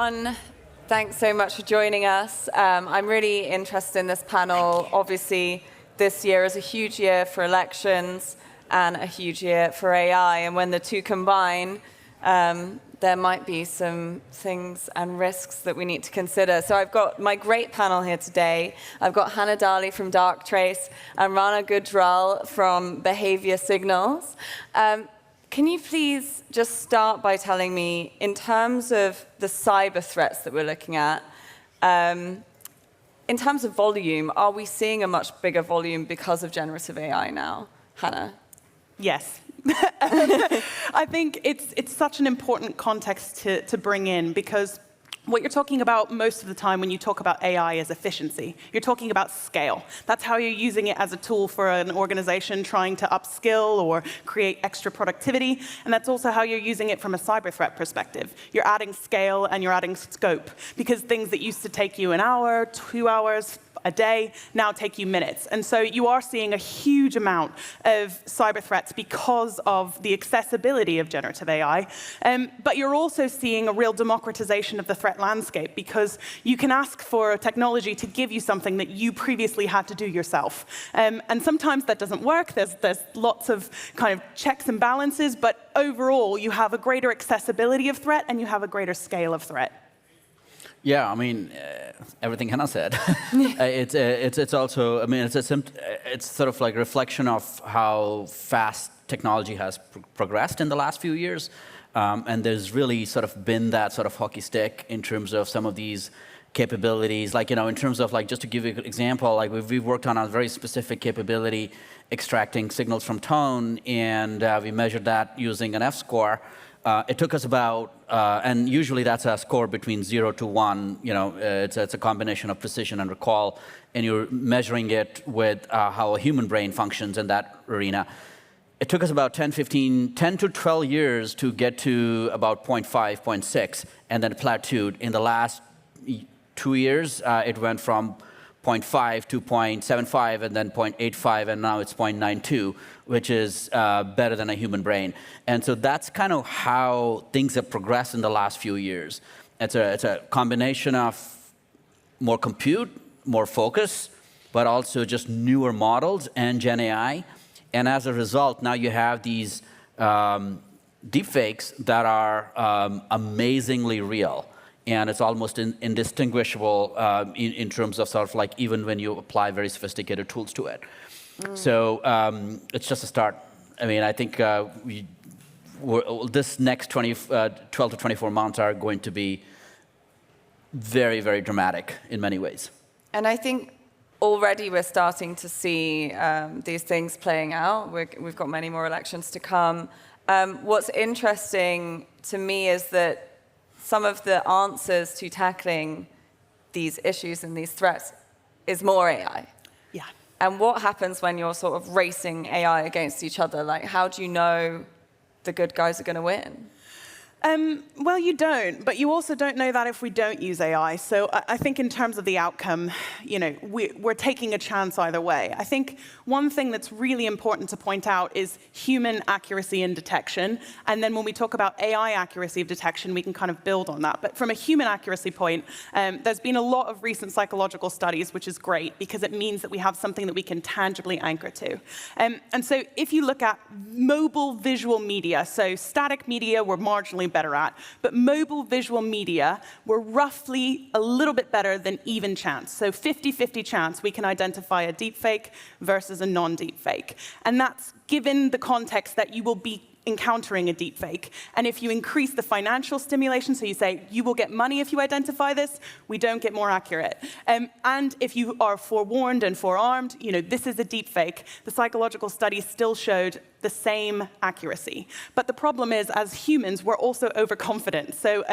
everyone. Thanks so much for joining us. I'm really interested in this panel. Obviously, this year is a huge year for elections and a huge year for AI. And when the two combine, there might be some things and risks that we need to consider. So I've got my great panel here today. I've got Hanah Darley from Darktrace and Rana Gujral from Behavior Signals. Can you please just start by telling me, in terms of the cyber threats that we're looking at, in terms of volume, are we seeing a much bigger volume because of generative AI now? Hanah? Yes. I think it's such an important context to bring in, because what you're talking about most of the time when you talk about AI is efficiency. You're talking about scale. That's how you're using it as a tool for an organization trying to upskill or create extra productivity. And that's also how you're using it from a cyber threat perspective. You're adding scale and you're adding scope, because things that used to take you an hour, 2 hours, a day now take you minutes. And so you are seeing a huge amount of cyber threats because of the accessibility of generative AI. But you're also seeing a real democratization of the threat landscape, because you can ask for a technology to give you something that you previously had to do yourself. And sometimes that doesn't work. There's lots of kind of checks and balances, but overall you have a greater accessibility of threat and you have a greater scale of threat. Yeah, I mean, everything Hanah said. It's also, I mean, it's sort of like a reflection of how fast technology has progressed in the last few years. And there's really sort of been that sort of hockey stick in terms of some of these capabilities. Like, in terms of, like, just to give you an example, like we've worked on a very specific capability, extracting signals from tone, and we measured that using an F-score. It took us about, and usually that's a score between 0 to 1. It's a combination of precision and recall, and you're measuring it with how a human brain functions in that arena. It took us about 10 to 12 years to get to about 0.5, 0.6, and then plateaued. In the last 2 years, it went from 0.5 to 0.75, and then 0.85, and now it's 0.92, which is better than a human brain. And so that's kind of how things have progressed in the last few years. It's a combination of more compute, more focus, but also just newer models and Gen AI. And as a result, now you have these deepfakes that are amazingly real. And it's almost indistinguishable in terms of sort of like even when you apply very sophisticated tools to it. So it's just a start. I mean, I think this next 12 to 24 months are going to be very, very dramatic in many ways. And I think already we're starting to see these things playing out. We've got many more elections to come. What's interesting to me is that some of the answers to tackling these issues and these threats is more AI. Yeah. And what happens when you're sort of racing AI against each other? Like, how do you know the good guys are going to win? Well, you don't, but you also don't know that if we don't use AI. So I think in terms of the outcome, we're taking a chance either way. I think one thing that's really important to point out is human accuracy in detection. And then when we talk about AI accuracy of detection, we can kind of build on that. But from a human accuracy point, there's been a lot of recent psychological studies, which is great, because it means that we have something that we can tangibly anchor to. And so if you look at mobile visual media, so static media we're marginally better at, but mobile visual media, we're roughly a little bit better than even chance. So 50-50 chance we can identify a deepfake versus a non-deepfake. And that's given the context that you will be encountering a deepfake. And if you increase the financial stimulation, so you say, you will get money if you identify this, we don't get more accurate. And if you are forewarned and forearmed, this is a deepfake, the psychological studies still showed the same accuracy. But the problem is, as humans, we're also overconfident. So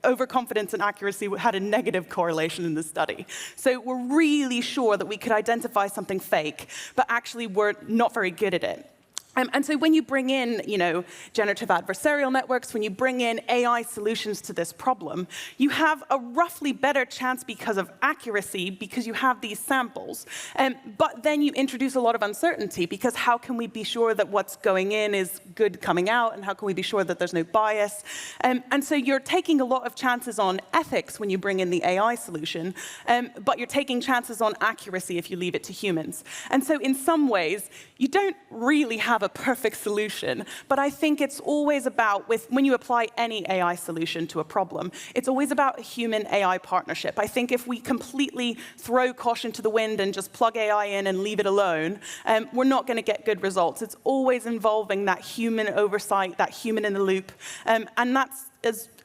overconfidence and accuracy had a negative correlation in the study. So we're really sure that we could identify something fake, but actually we're not very good at it. And so when you bring in, generative adversarial networks, when you bring in AI solutions to this problem, you have a roughly better chance because of accuracy, because you have these samples. But then you introduce a lot of uncertainty, because how can we be sure that what's going in is good coming out, and how can we be sure that there's no bias? And so you're taking a lot of chances on ethics when you bring in the AI solution, but you're taking chances on accuracy if you leave it to humans. And so in some ways, you don't really have a perfect solution, but I think it's always about, when you apply any AI solution to a problem, it's always about a human-AI partnership. I think if we completely throw caution to the wind and just plug AI in and leave it alone, we're not going to get good results. It's always involving that human oversight, that human in the loop, and that's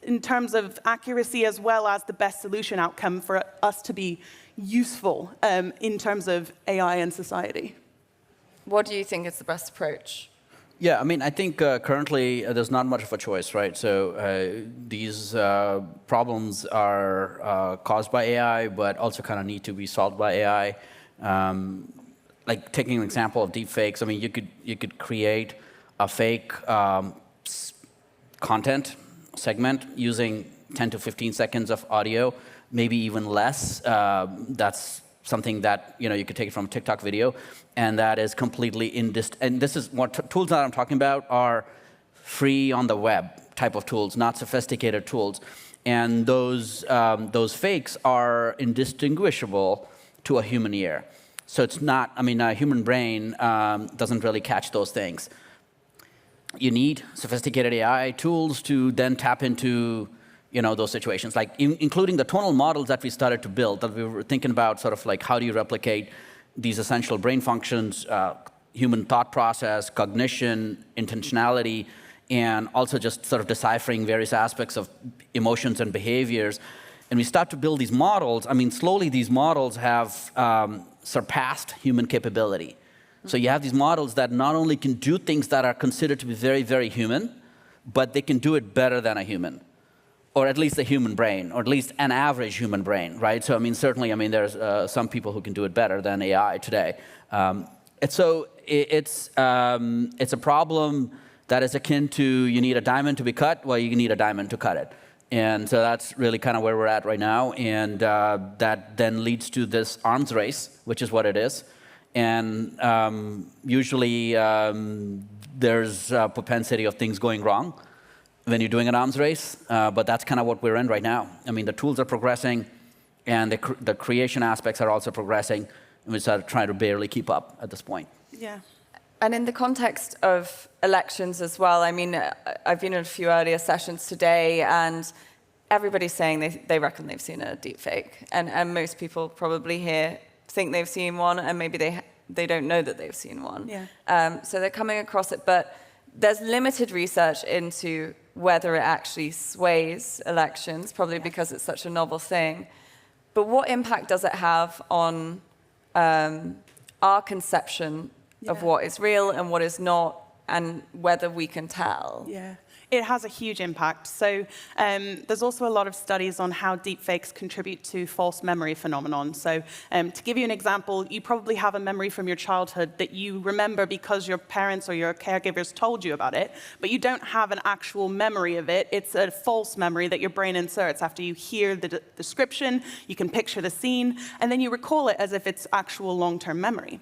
in terms of accuracy as well as the best solution outcome for us to be useful in terms of AI and society. What do you think is the best approach? Yeah, I mean, I think currently there's not much of a choice, right? So these problems are caused by AI, but also kind of need to be solved by AI. Like taking an example of deepfakes, I mean, you could create a fake content segment using 10 to 15 seconds of audio, maybe even less. That's something that you could take from a TikTok video, and that is completely and this is what tools that I'm talking about are free on the web type of tools, not sophisticated tools, and those fakes are indistinguishable to a human ear. So it's not. I mean, a human brain doesn't really catch those things. You need sophisticated AI tools to then tap into those situations, like including the tonal models that we started to build, that we were thinking about sort of like how do you replicate these essential brain functions, human thought process, cognition, intentionality, and also just sort of deciphering various aspects of emotions and behaviors. And we start to build these models. I mean, slowly these models have surpassed human capability. So you have these models that not only can do things that are considered to be very, very human, but they can do it better than a human. Or at least a human brain, or at least an average human brain, right? So, I mean, certainly, there's some people who can do it better than AI today. So it's a problem that is akin to you need a diamond to be cut, well, you need a diamond to cut it. And so that's really kind of where we're at right now. And that then leads to this arms race, which is what it is. And usually there's a propensity of things going wrong when you're doing an arms race, but that's kind of what we're in right now. I mean, the tools are progressing, and the creation aspects are also progressing, and we start trying to barely keep up at this point. Yeah. And in the context of elections as well, I mean, I've been in a few earlier sessions today, and everybody's saying they reckon they've seen a deepfake, and most people probably here think they've seen one, and maybe they don't know that they've seen one. Yeah. So they're coming across it, but there's limited research into whether it actually sways elections, probably because it's such a novel thing. But what impact does it have on our conception of what is real and what is not, and whether we can tell? Yeah. It has a huge impact. So there's also a lot of studies on how deepfakes contribute to false memory phenomenon. So to give you an example, you probably have a memory from your childhood that you remember because your parents or your caregivers told you about it, but you don't have an actual memory of it. It's a false memory that your brain inserts after you hear the description, you can picture the scene, and then you recall it as if it's actual long-term memory.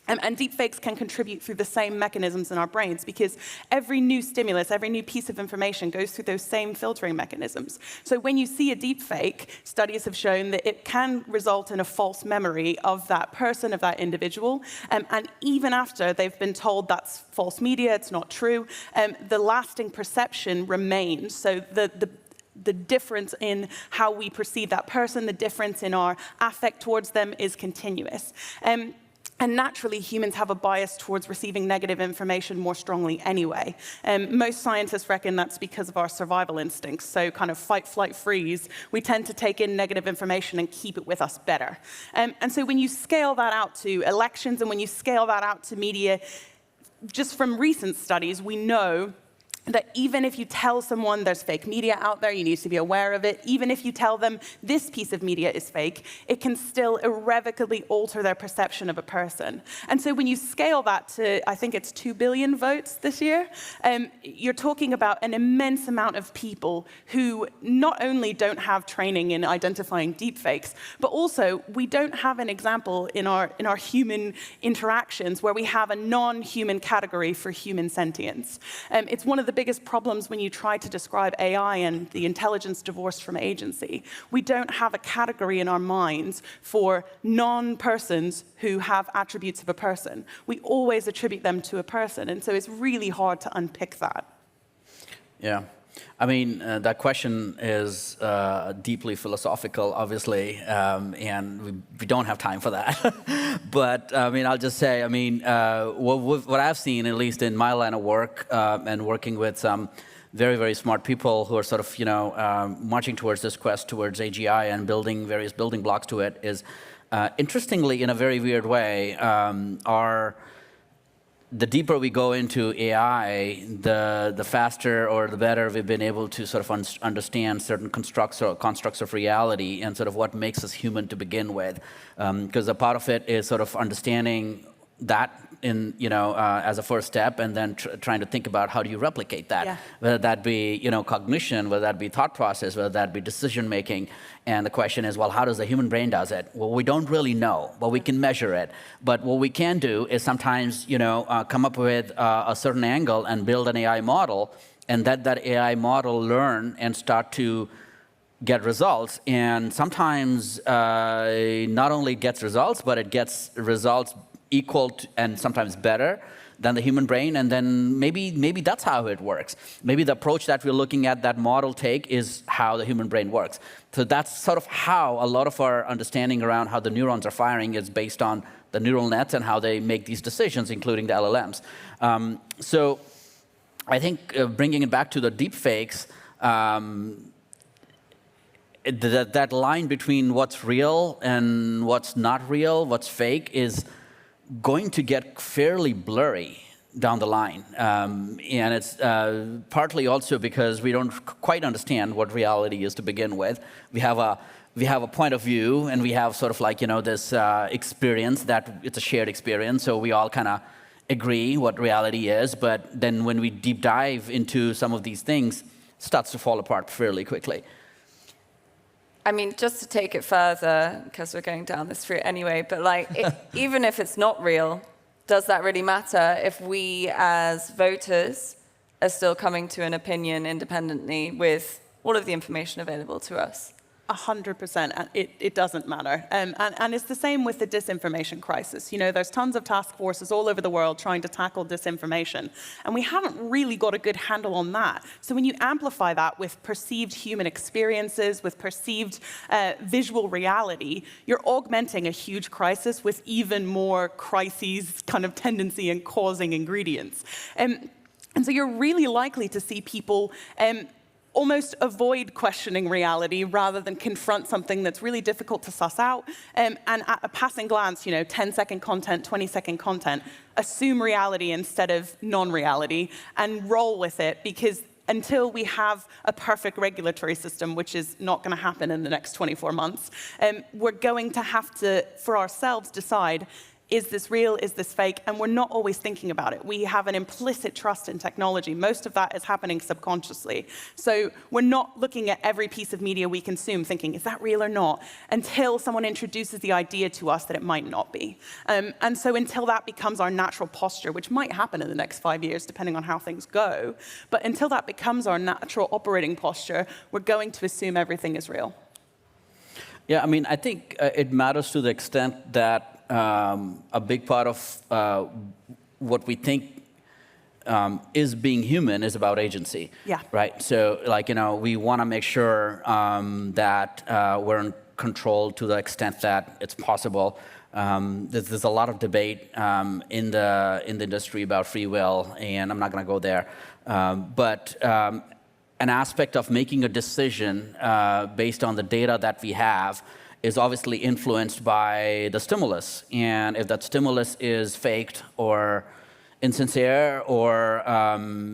And deepfakes can contribute through the same mechanisms in our brains, because every new stimulus, every new piece of information goes through those same filtering mechanisms. So when you see a deepfake, studies have shown that it can result in a false memory of that person, of that individual. And even after they've been told that's false media, it's not true, the lasting perception remains. So the difference in how we perceive that person, the difference in our affect towards them is continuous. And naturally, humans have a bias towards receiving negative information more strongly anyway. Most scientists reckon that's because of our survival instincts. So kind of fight, flight, freeze, we tend to take in negative information and keep it with us better. And so when you scale that out to elections and when you scale that out to media, just from recent studies, we know that even if you tell someone there's fake media out there, you need to be aware of it. Even if you tell them this piece of media is fake, it can still irrevocably alter their perception of a person. And so when you scale that to, I think it's 2 billion votes this year, you're talking about an immense amount of people who not only don't have training in identifying deepfakes, but also we don't have an example in our human interactions where we have a non-human category for human sentience. It's one of the biggest problems when you try to describe AI and the intelligence divorced from agency. We don't have a category in our minds for non-persons who have attributes of a person. We always attribute them to a person, and so it's really hard to unpick that. Yeah. I mean, that question is deeply philosophical, obviously, and we don't have time for that. But, I mean, I'll just say, I mean, what I've seen, at least in my line of work, and working with some very, very smart people who are sort of, marching towards this quest towards AGI and building various building blocks to it, is, interestingly, in a very weird way, the deeper we go into AI, the faster or the better we've been able to sort of understand certain constructs of reality and sort of what makes us human to begin with. Because a part of it is sort of understanding that as a first step, and then trying to think about how do you replicate that, yeah. Whether that be cognition, whether that be thought process, whether that be decision making. And the question is, well, how does the human brain does it? Well, we don't really know, but we can measure it. But what we can do is sometimes come up with a certain angle and build an AI model, and let that AI model learn and start to get results. And sometimes not only gets results, but it gets results equal to, and sometimes better than the human brain, and then maybe that's how it works. Maybe the approach that we're looking at that model take is how the human brain works. So that's sort of how a lot of our understanding around how the neurons are firing is based on the neural nets and how they make these decisions, including the LLMs. So I think bringing it back to the deepfakes, that line between what's real and what's not real, what's fake, is going to get fairly blurry down the line. And it's partly also because we don't quite understand what reality is to begin with. We have a point of view, and we have sort of like, this experience that it's a shared experience, so we all kind of agree what reality is. But then when we deep dive into some of these things, it starts to fall apart fairly quickly. I mean, just to take it further, because we're going down this route anyway, but even if it's not real, does that really matter if we as voters are still coming to an opinion independently with all of the information available to us? 100%, it doesn't matter. And it's the same with the disinformation crisis. There's tons of task forces all over the world trying to tackle disinformation, and we haven't really got a good handle on that. So when you amplify that with perceived human experiences, with perceived visual reality, you're augmenting a huge crisis with even more crises kind of tendency and causing ingredients. And so you're really likely to see people almost avoid questioning reality rather than confront something that's really difficult to suss out. And at a passing glance, 10-second content, 20-second content, assume reality instead of non-reality and roll with it, because until we have a perfect regulatory system, which is not going to happen in the next 24 months, we're going to have to, for ourselves, decide, is this real? Is this fake? And we're not always thinking about it. We have an implicit trust in technology. Most of that is happening subconsciously. So we're not looking at every piece of media we consume thinking, is that real or not? Until someone introduces the idea to us that it might not be. And so until that becomes our natural posture, which might happen in the next 5 years, depending on how things go, but until that becomes our natural operating posture, we're going to assume everything is real. Yeah, I mean, I think it matters to the extent that a big part of what we think is being human is about agency. Yeah. Right. So, we want to make sure that we're in control to the extent that it's possible. There's a lot of debate in the industry about free will, and I'm not going to go there. But an aspect of making a decision based on the data that we have is obviously influenced by the stimulus. And if that stimulus is faked or insincere or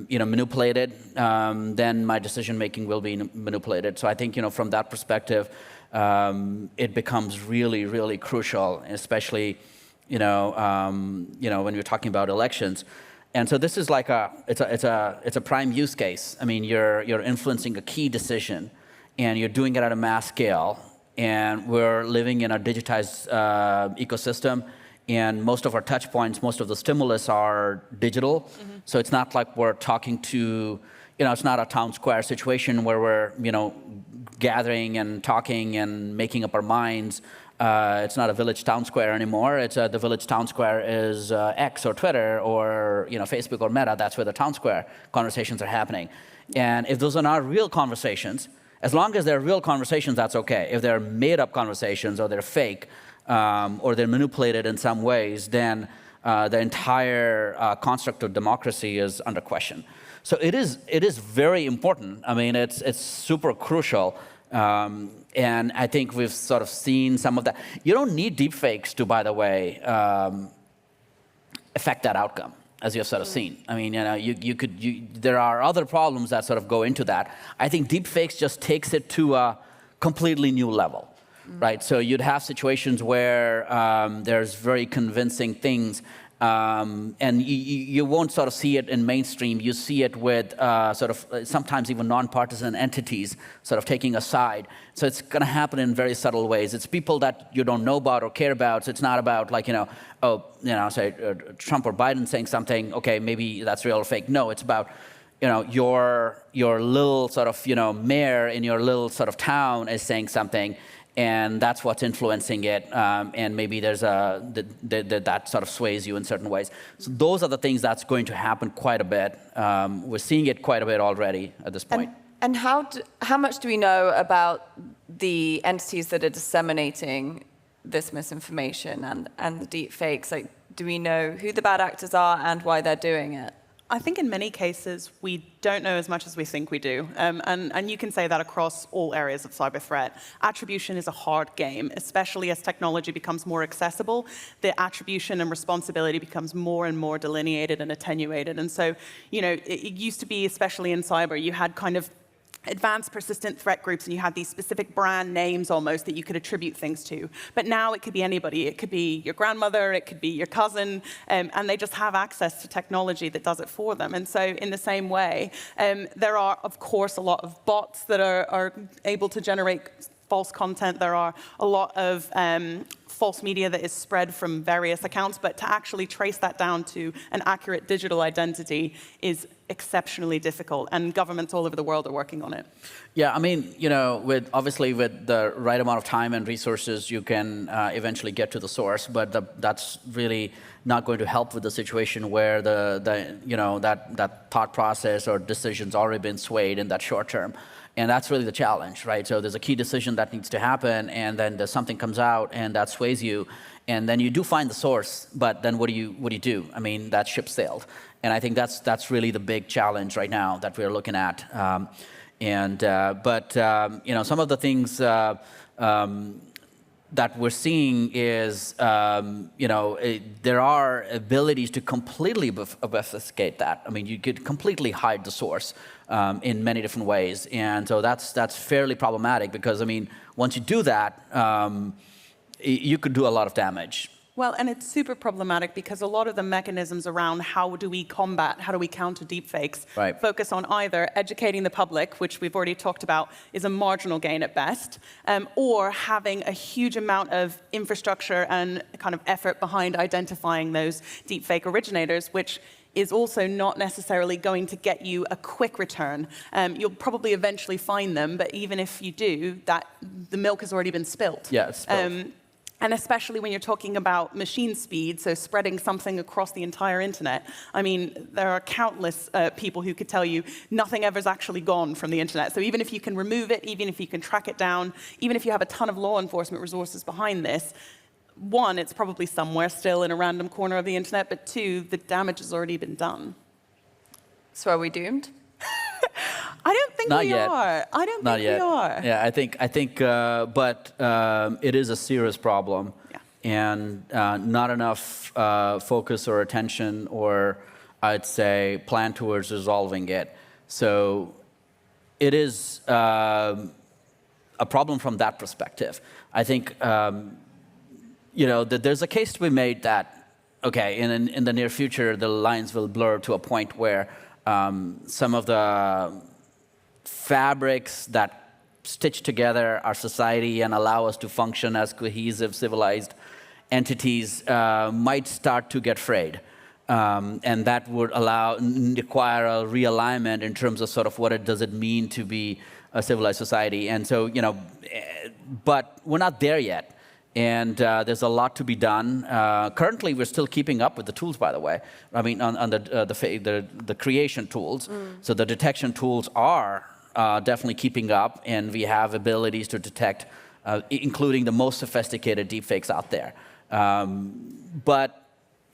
manipulated, then my decision making will be manipulated. So I think from that perspective, it becomes really, really crucial, especially when we're talking about elections. And so this is like it's a prime use case. I mean, you're influencing a key decision, and you're doing it at a mass scale. And we're living in a digitized ecosystem, and most of our touch points, most of the stimulus are digital. Mm-hmm. So it's not like we're talking to, it's not a town square situation where we're, gathering and talking and making up our minds. It's not a village town square anymore. It's the village town square is X or Twitter or Facebook or Meta. That's where the town square conversations are happening. And if those are not real conversations, as long as they're real conversations, that's okay. If they're made-up conversations or they're fake or they're manipulated in some ways, then the entire construct of democracy is under question. So it is very important. I mean, it's super crucial. And I think we've sort of seen some of that. You don't need deepfakes to, by the way, affect that outcome, as you've sort of seen. I mean, there are other problems that sort of go into that. I think deepfakes just takes it to a completely new level, right? So you'd have situations where there's very convincing things, and you won't sort of see it in mainstream. You see it with sort of sometimes even non-partisan entities sort of taking a side. So it's going to happen in very subtle ways. It's people that you don't know about or care about. So it's not about like, say Trump or Biden saying something, okay, maybe that's real or fake. No, it's about, your little sort of, mayor in your little sort of town is saying something, and that's what's influencing it, and maybe there's that sort of sways you in certain ways. So those are the things that's going to happen quite a bit. We're seeing it quite a bit already at this point. And how much do we know about the entities that are disseminating this misinformation and the deep fakes? Like, do we know who the bad actors are and why they're doing it? I think in many cases, we don't know as much as we think we do. And you can say that across all areas of cyber threat. Attribution is a hard game, especially as technology becomes more accessible. The attribution and responsibility becomes more and more delineated and attenuated. And so, it used to be, especially in cyber, you had kind of advanced persistent threat groups, and you had these specific brand names almost that you could attribute things to. But now it could be anybody. It could be your grandmother, it could be your cousin, and they just have access to technology that does it for them. And so in the same way, there are, of course, a lot of bots that are able to generate false content. There are a lot of false media that is spread from various accounts, but to actually trace that down to an accurate digital identity is exceptionally difficult, and governments all over the world are working on it. Yeah, I mean, with the right amount of time and resources, you can eventually get to the source, but that's really not going to help with the situation where that thought process or decision's already been swayed in that short term. And that's really the challenge, right? So there's a key decision that needs to happen, and then there's something comes out and that sways you, and then you do find the source, but then what do you do? I mean, that ship sailed. And I think that's really the big challenge right now that we're looking at. Some of the things that we're seeing is, there are abilities to completely obfuscate that. I mean, you could completely hide the source in many different ways. And so that's fairly problematic because, I mean, once you do that, you could do a lot of damage. Well, and it's super problematic because a lot of the mechanisms around how do we counter deepfakes, right, focus on either educating the public, which we've already talked about is a marginal gain at best, or having a huge amount of infrastructure and kind of effort behind identifying those deepfake originators, which is also not necessarily going to get you a quick return. You'll probably eventually find them, but even if you do, the milk has already been spilt. Yeah, it's spilled. And especially when you're talking about machine speed, so spreading something across the entire internet. I mean, there are countless people who could tell you nothing ever's actually gone from the internet. So even if you can remove it, even if you can track it down, even if you have a ton of law enforcement resources behind this, one, it's probably somewhere still in a random corner of the internet, but two, the damage has already been done. So are we doomed? I don't think Not we yet. are. I don't Not think yet. we are. Yeah, I think, but it is a serious problem, Yeah. and not enough focus or attention or I'd say, plan towards resolving it. So it is a problem from that perspective. I think that there's a case to be made that, okay, in the near future, the lines will blur to a point where some of the fabrics that stitch together our society and allow us to function as cohesive, civilized entities might start to get frayed. And that would require a realignment in terms of sort of does it mean to be a civilized society. And so, but we're not there yet. And there's a lot to be done. Currently, we're still keeping up with the tools, by the way. I mean, on the creation tools. So the detection tools are definitely keeping up, and we have abilities to detect, including the most sophisticated deepfakes out there. But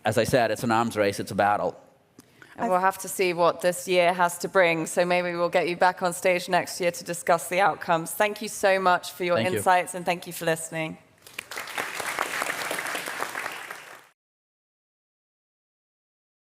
as I said, it's an arms race, it's a battle. And we'll have to see what this year has to bring. So maybe we'll get you back on stage next year to discuss the outcomes. Thank you so much for your insights, and thank you for listening.